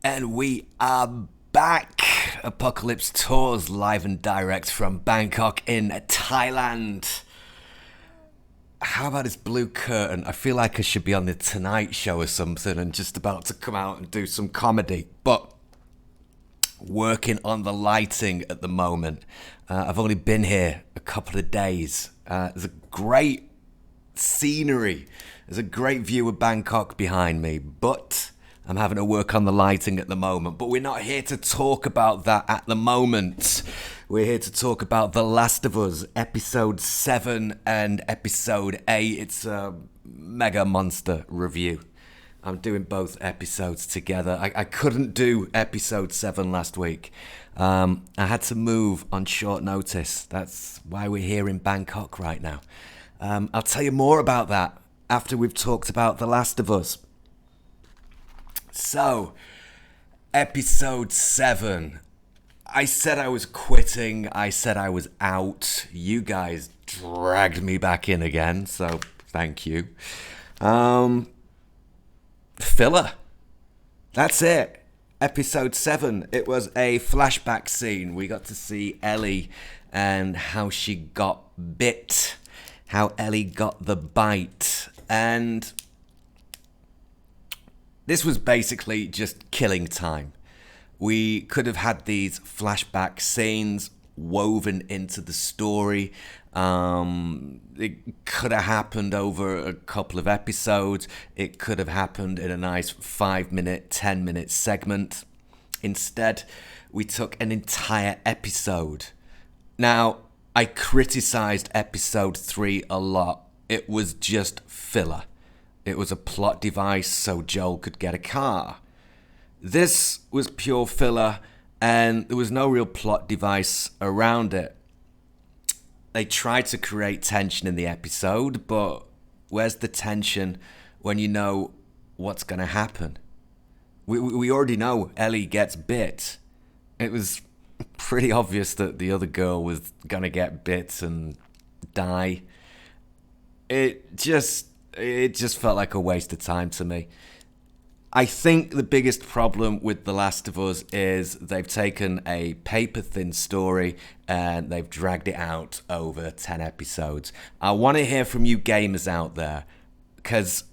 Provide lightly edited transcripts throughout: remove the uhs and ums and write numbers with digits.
And we are back. Apocalypse Tours live and direct from Bangkok in Thailand. How about this blue curtain? I feel like I should be on the Tonight Show or something and just about to come out and do some comedy. But working on the lighting at the moment. I've only been here a couple of days. There's a great scenery. There's a great view of Bangkok behind me. But I'm having to work on the lighting at the moment, but we're not here to talk about that at the moment. We're here to talk about The Last of Us, episode 7 and episode 8. It's a mega monster review. I'm doing both episodes together. I couldn't do episode 7 last week. I had to move on short notice. That's why we're here in Bangkok right now. I'll tell you more about that after we've talked about The Last of Us. So, episode 7. I said I was quitting. I said I was out. You guys dragged me back in again, so thank you. Filler. That's it. Episode 7. It was a flashback scene. We got to see Ellie and how she got bit. How Ellie got the bite. And this was basically just killing time. We could have had these flashback scenes woven into the story. It could have happened over a couple of episodes. It could have happened in a nice 5-minute, 10-minute segment. Instead, we took an entire episode. Now, I criticized episode 3 a lot. It was just filler. It was a plot device so Joel could get a car. This was pure filler, and there was no real plot device around it. They tried to create tension in the episode, but where's the tension when you know what's going to happen? We already know Ellie gets bit. It was pretty obvious that the other girl was going to get bit and die. It just felt like a waste of time to me. I think the biggest problem with The Last of Us is they've taken a paper-thin story and they've dragged it out over 10 episodes. I want to hear from you gamers out there, because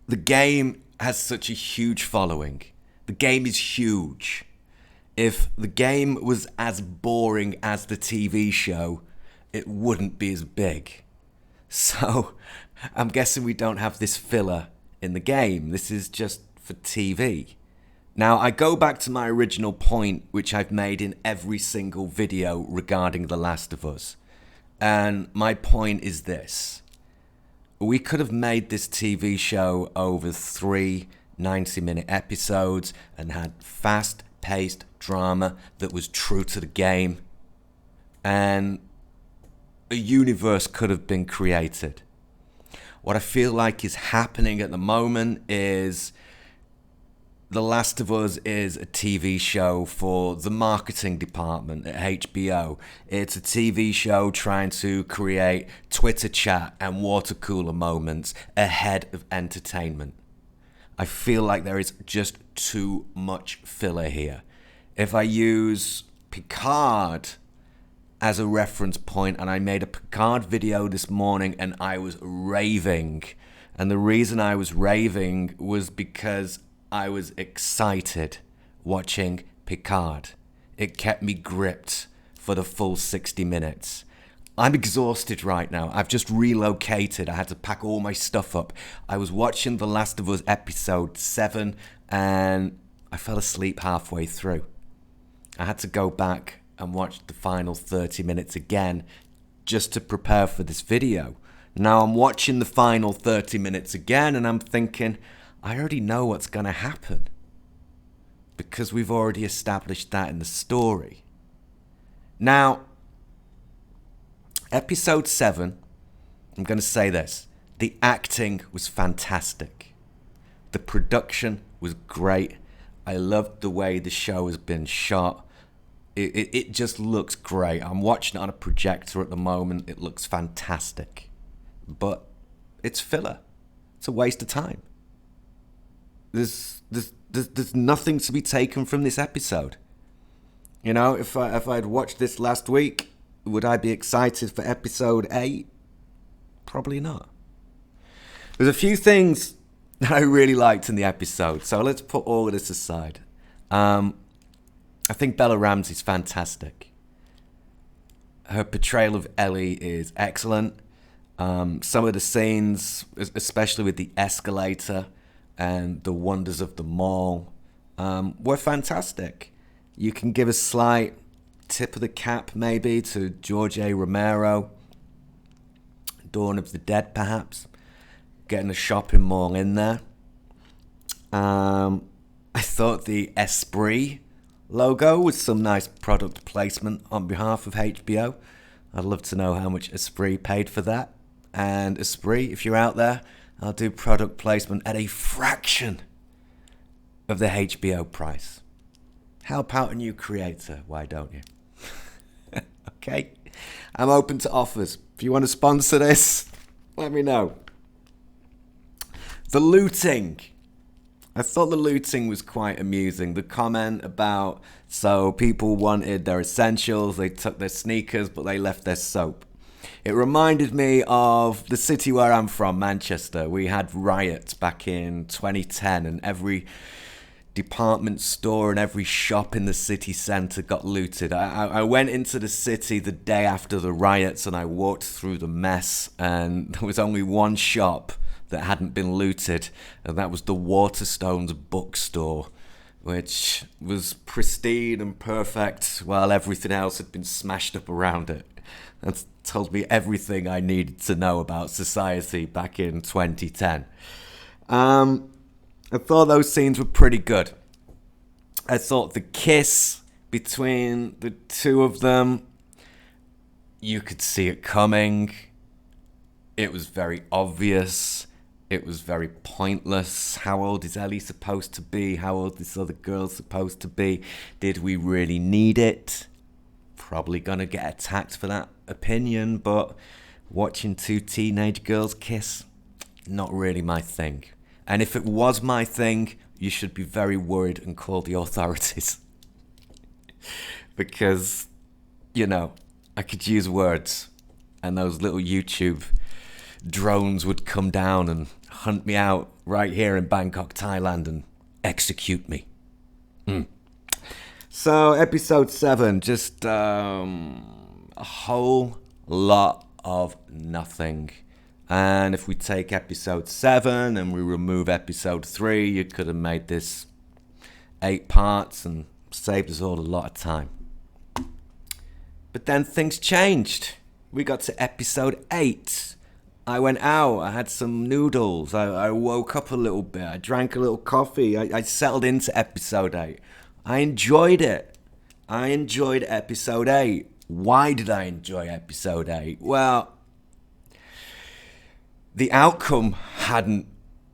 the game has such a huge following. The game is huge. If the game was as boring as the TV show, it wouldn't be as big. So, I'm guessing we don't have this filler in the game. This is just for TV. Now, I go back to my original point, which I've made in every single video regarding The Last of Us. And my point is this. We could have made this TV show over 3 90-minute episodes and had fast-paced drama that was true to the game. And a universe could have been created. What I feel like is happening at the moment is The Last of Us is a TV show for the marketing department at HBO. It's a TV show trying to create Twitter chat and water cooler moments ahead of entertainment. I feel like there is just too much filler here. If I use Picard as a reference point, and I made a Picard video this morning and I was raving. And the reason I was raving was because I was excited watching Picard. It kept me gripped for the full 60 minutes. I'm exhausted right now. I've just relocated. I had to pack all my stuff up. I was watching The Last of Us episode 7 and I fell asleep halfway through. I had to go back and watch the final 30 minutes again just to prepare for this video. Now I'm watching the final 30 minutes again and I'm thinking, I already know what's going to happen, because we've already established that in the story. Now, episode 7, I'm going to say this. The acting was fantastic. The production was great. I loved the way the show has been shot. It just looks great. I'm watching it on a projector at the moment. It looks fantastic. But it's filler. It's a waste of time. There's nothing to be taken from this episode. You know, if I'd watched this last week, would I be excited for episode 8? Probably not. There's a few things that I really liked in the episode, so let's put all of this aside. I think Bella Ramsey's fantastic. Her portrayal of Ellie is excellent. Some of the scenes, especially with the escalator and the wonders of the mall, were fantastic. You can give a slight tip of the cap, maybe, to George A. Romero. Dawn of the Dead, perhaps. Getting a shopping mall in there. I thought the Esprit logo was some nice product placement on behalf of HBO. I'd love to know how much Esprit paid for that. And Esprit, if you're out there, I'll do product placement at a fraction of the HBO price. Help out a new creator, why don't you? Okay? I'm open to offers. If you want to sponsor this, let me know. The looting. I thought the looting was quite amusing. The comment about, so people wanted their essentials, they took their sneakers, but they left their soap. It reminded me of the city where I'm from, Manchester. We had riots back in 2010, and every department store and every shop in the city centre got looted. I went into the city the day after the riots, and I walked through the mess, and there was only one shop that hadn't been looted, and that was the Waterstones bookstore, which was pristine and perfect while everything else had been smashed up around it. That told me everything I needed to know about society back in 2010. I thought those scenes were pretty good. I thought the kiss between the two of them, you could see it coming. It was very obvious. It was very pointless. How old is Ellie supposed to be? How old is this other girl supposed to be? Did we really need it? Probably gonna get attacked for that opinion, but watching two teenage girls kiss, not really my thing. And if it was my thing, you should be very worried and call the authorities. Because, you know, I could use words, and those little YouTube drones would come down and hunt me out right here in Bangkok, Thailand, and execute me. So, episode 7, just a whole lot of nothing. And if we take episode 7 and we remove episode 3, you could have made this 8 parts and saved us all a lot of time. But then things changed. We got to episode 8. I went out, I had some noodles, I woke up a little bit, I drank a little coffee, I settled into episode 8. I enjoyed it. I enjoyed episode 8. Why did I enjoy episode 8? Well, the outcome hadn't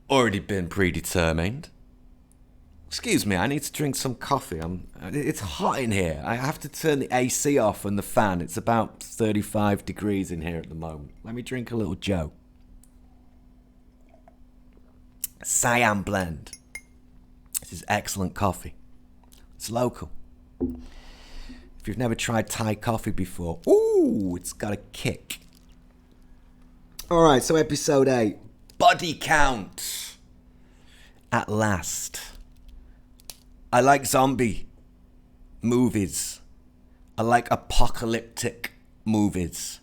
already been predetermined. Excuse me, I need to drink some coffee. It's hot in here. I have to turn the AC off and the fan. It's about 35 degrees in here at the moment. Let me drink a little Joe. Siam blend. This is excellent coffee. It's local. If you've never tried Thai coffee before, ooh, it's got a kick. Alright, so episode 8. Body count. At last. I like zombie movies. I like apocalyptic movies.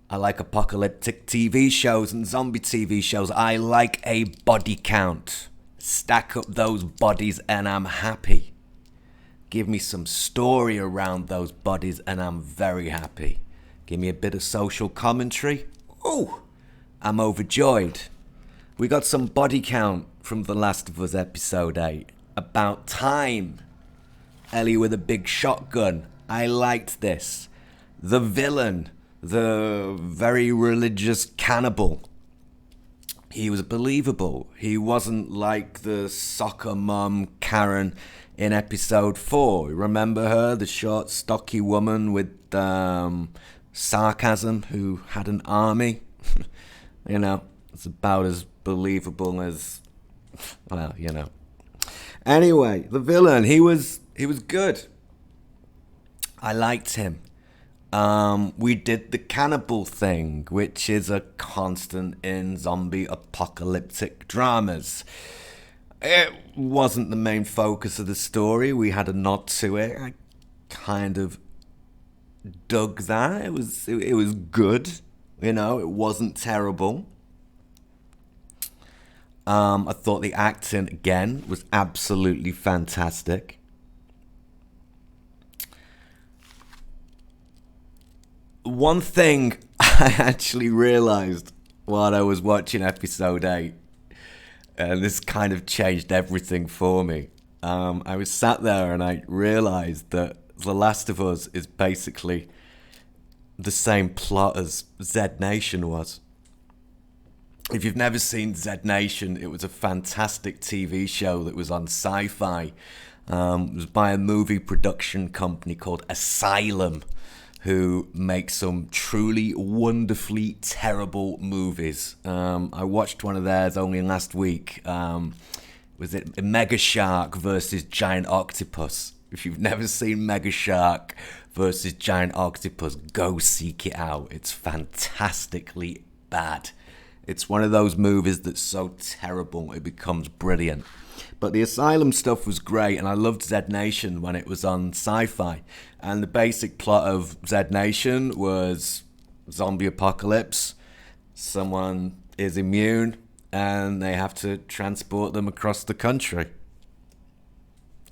I like apocalyptic TV shows and zombie TV shows. I like a body count. Stack up those bodies and I'm happy. Give me some story around those bodies and I'm very happy. Give me a bit of social commentary. Ooh, I'm overjoyed. We got some body count from The Last of Us episode 8. About time. Ellie with a big shotgun. I liked this. The villain, the very religious cannibal. He was believable. He wasn't like the soccer mum Karen in episode 4. Remember her? The short, stocky woman with sarcasm who had an army. You know, it's about as believable as Well, you know. Anyway, the villain, he was good. I liked him. We did the cannibal thing, which is a constant in zombie apocalyptic dramas. It wasn't the main focus of the story. We had a nod to it. I kind of dug that. It was good. You know, it wasn't terrible. I thought the acting, again, was absolutely fantastic. One thing I actually realised while I was watching episode 8, and this kind of changed everything for me. I was sat there and I realised that The Last of Us is basically the same plot as Zed Nation was. If you've never seen Zed Nation, it was a fantastic TV show that was on Sci-Fi. It was by a movie production company called Asylum, who make some truly wonderfully terrible movies. I watched one of theirs only last week. Was it Mega Shark versus Giant Octopus? If you've never seen Mega Shark versus Giant Octopus, go seek it out. It's fantastically bad. It's one of those movies that's so terrible it becomes brilliant. But the Asylum stuff was great, and I loved Zed Nation when it was on Sci-Fi. And the basic plot of Zed Nation was zombie apocalypse. Someone is immune, and they have to transport them across the country.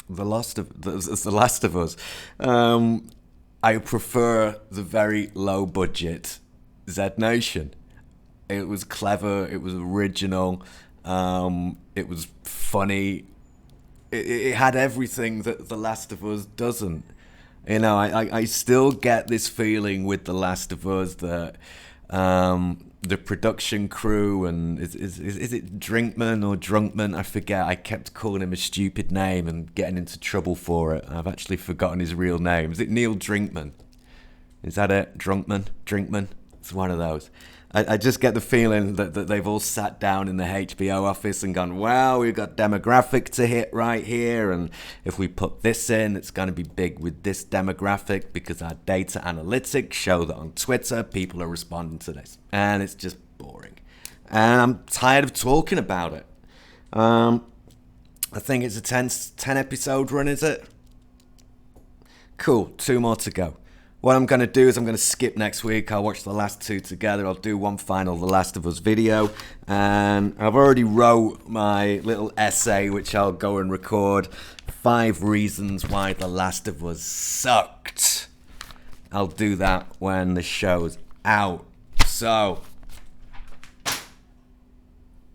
The Last of Us. I prefer the very low budget Zed Nation. It was clever. It was original. It was funny. It had everything that The Last of Us doesn't. You know, I still get this feeling with The Last of Us that the production crew and is it Drinkman or Drunkman? I forget. I kept calling him a stupid name and getting into trouble for it. I've actually forgotten his real name. Is it Neil Drinkman? Is that it? Drinkman? It's one of those. I just get the feeling that they've all sat down in the HBO office and gone, wow, we've got demographic to hit right here, and if we put this in, it's going to be big with this demographic because our data analytics show that on Twitter, people are responding to this. And it's just boring. And I'm tired of talking about it. I think it's a 10 episode run, is it? Cool, 2 more to go. What I'm going to do is I'm going to skip next week. I'll watch the last 2 together. I'll do one final The Last of Us video. And I've already wrote my little essay, which I'll go and record. 5 reasons why The Last of Us sucked. I'll do that when the show's out. So,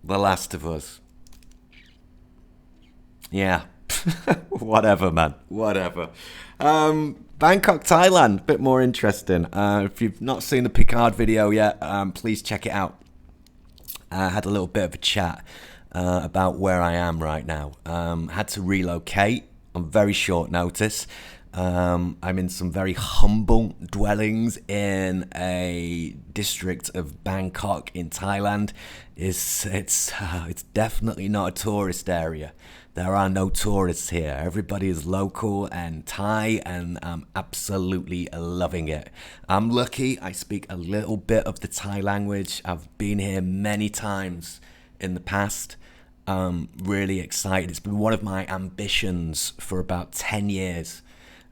The Last of Us. Yeah. Whatever, man. Whatever. Bangkok, Thailand, a bit more interesting. If you've not seen the Picard video yet, please check it out. I had a little bit of a chat about where I am right now. Had to relocate on very short notice. I'm in some very humble dwellings in a district of Bangkok in Thailand. It's definitely not a tourist area. There are no tourists here. Everybody is local and Thai, and I'm absolutely loving it. I'm lucky. I speak a little bit of the Thai language. I've been here many times in the past. I'm really excited. It's been one of my ambitions for about 10 years.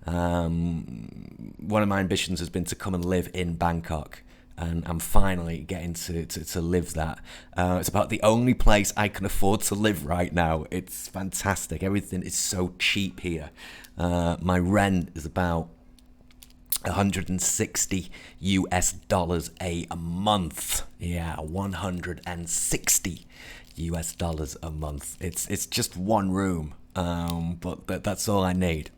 One of my ambitions has been to come and live in Bangkok. And I'm finally getting to live that. It's about the only place I can afford to live right now. It's fantastic. Everything is so cheap here. My rent is about $160 a month. Yeah, $160 a month. It's just one room, but that's all I need.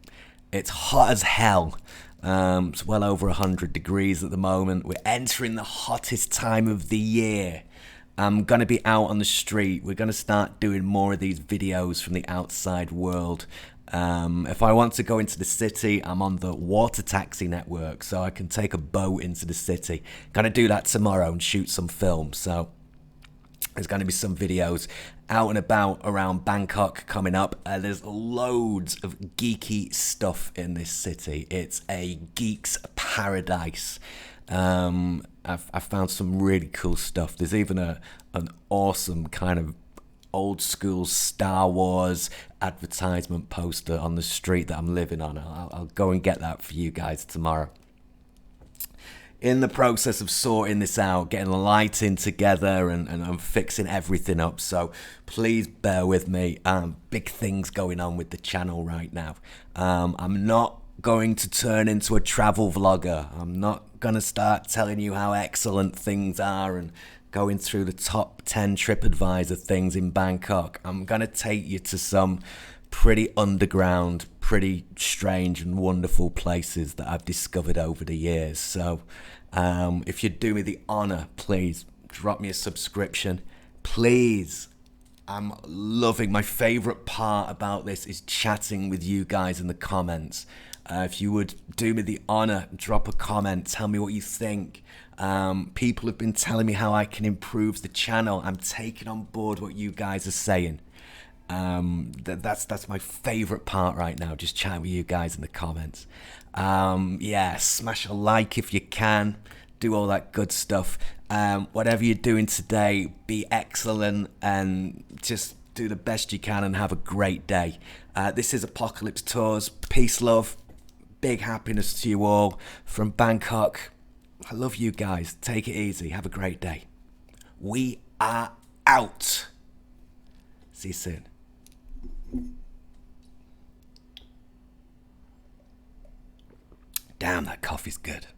It's hot as hell. It's well over 100 degrees at the moment. We're entering the hottest time of the year. I'm going to be out on the street. We're going to start doing more of these videos from the outside world. If I want to go into the city, I'm on the water taxi network, so I can take a boat into the city. Going to do that tomorrow and shoot some film. So there's going to be some videos out and about around Bangkok coming up. There's loads of geeky stuff in this city. It's a geek's paradise. I've found some really cool stuff. There's even an awesome kind of old school Star Wars advertisement poster on the street that I'm living on. I'll go and get that for you guys tomorrow. In the process of sorting this out, getting the lighting together and fixing everything up, so please bear with me. Big things going on with the channel right now. I'm not going to turn into a travel vlogger. I'm not going to start telling you how excellent things are and going through the top 10 TripAdvisor things in Bangkok. I'm going to take you to some pretty underground, pretty strange and wonderful places that I've discovered over the years. So if you'd do me the honor, please drop me a subscription. Please. I'm loving, my favorite part about this is chatting with you guys in the comments. If you would do me the honor, drop a comment, tell me what you think. People have been telling me how I can improve the channel. I'm taking on board what you guys are saying. That's my favorite part right now, just chatting with you guys in the comments. Yeah, smash a like if you can, do all that good stuff. Whatever you're doing today, be excellent and just do the best you can and have a great day. This is Apocalypse Tours. Peace, love, big happiness to you all from Bangkok. I love you guys. Take it easy. Have a great day. We are out. See you soon. Damn, that coffee's good.